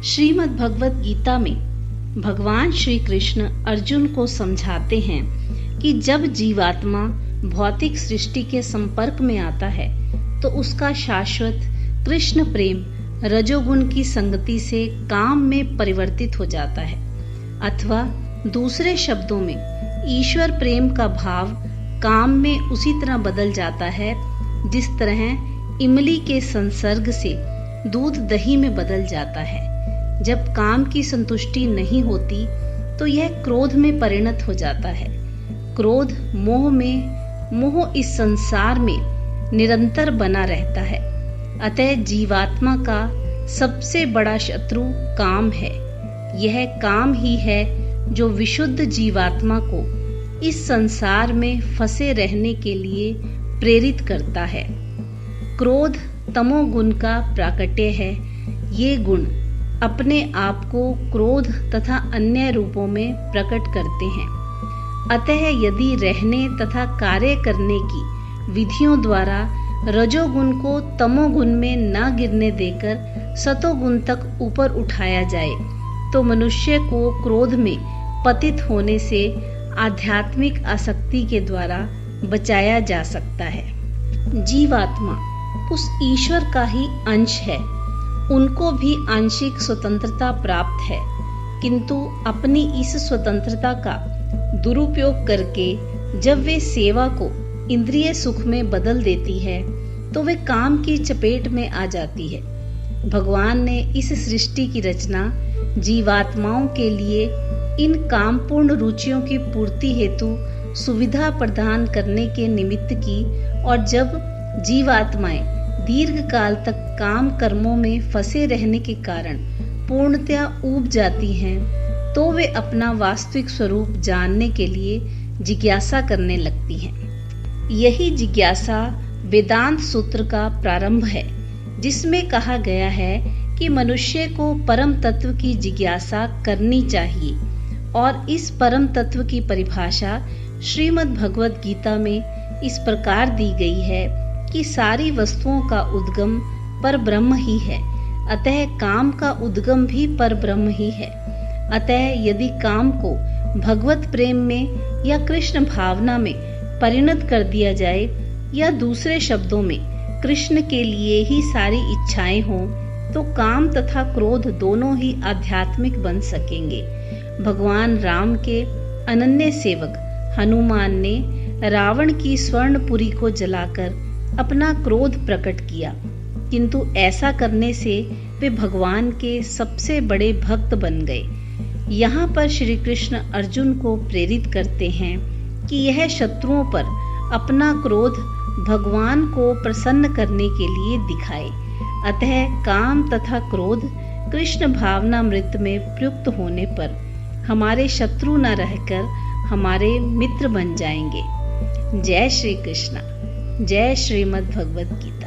श्रीमद् भगवत गीता में भगवान श्री कृष्ण अर्जुन को समझाते हैं कि जब जीवात्मा भौतिक सृष्टि के संपर्क में आता है तो उसका शाश्वत कृष्ण प्रेम रजोगुण की संगति से काम में परिवर्तित हो जाता है, अथवा दूसरे शब्दों में ईश्वर प्रेम का भाव काम में उसी तरह बदल जाता है जिस तरह इमली के संसर्ग से दूध दही में बदल जाता है। जब काम की संतुष्टि नहीं होती तो यह क्रोध में परिणत हो जाता है। क्रोध मोह में, मोह इस संसार में निरंतर बना रहता है। अतः जीवात्मा का सबसे बड़ा शत्रु काम है। यह काम ही है जो विशुद्ध जीवात्मा को इस संसार में फंसे रहने के लिए प्रेरित करता है। क्रोध तमोगुण का प्राकट्य है। ये गुण अपने आप को क्रोध तथा अन्य रूपों में प्रकट करते हैं। अतः यदि रहने तथा कार्य करने की विधियों द्वारा रजोगुण को तमोगुण में न गिरने देकर सतोगुण तक ऊपर उठाया जाए तो मनुष्य को क्रोध में पतित होने से आध्यात्मिक आसक्ति के द्वारा बचाया जा सकता है। जीवात्मा उस ईश्वर का ही अंश है। उनको भी आंशिक स्वतंत्रता प्राप्त है, किंतु अपनी इस स्वतंत्रता का दुरुपयोग करके जब वे सेवा को इंद्रिय सुख में बदल देती है तो वे काम की चपेट में आ जाती है। भगवान ने इस सृष्टि की रचना जीवात्माओं के लिए इन कामपूर्ण रुचियों की पूर्ति हेतु सुविधा प्रदान करने के निमित्त की, और जब जीवात्माएं दीर्घ काल तक काम कर्मों में फंसे रहने के कारण पूर्णतया ऊब जाती हैं तो वे अपना वास्तविक स्वरूप जानने के लिए जिज्ञासा करने लगती हैं। यही जिज्ञासा वेदांत सूत्र का प्रारंभ है, जिसमें कहा गया है कि मनुष्य को परम तत्व की जिज्ञासा करनी चाहिए, और इस परम तत्व की परिभाषा श्रीमद् भगवत गीता में इस प्रकार दी गई है कि सारी वस्तुओं का उद्गम पर ब्रह्म ही है, अतः काम का उद्गम भी पर ब्रह्म ही है। अतः यदि काम को भगवत प्रेम में या कृष्ण भावना में परिणत कर दिया जाए, या दूसरे शब्दों में कृष्ण के लिए ही सारी इच्छाएं हों, तो काम तथा क्रोध दोनों ही आध्यात्मिक बन सकेंगे। भगवान राम के अनन्य सेवक हनुमान ने रावण की स्वर्णपुरी को जलाकर अपना क्रोध प्रकट किया, किंतु ऐसा करने से वे भगवान के सबसे बड़े भक्त बन गए। यहाँ पर श्री कृष्ण अर्जुन को प्रेरित करते हैं कि यह शत्रुओं पर अपना क्रोध भगवान को प्रसन्न करने के लिए दिखाए। अतः काम तथा क्रोध कृष्ण भावनामृत में प्रयुक्त होने पर हमारे शत्रु न रहकर हमारे मित्र बन जाएंगे। जय श्री कृष्ण। जय श्रीमद् भगवत गीता।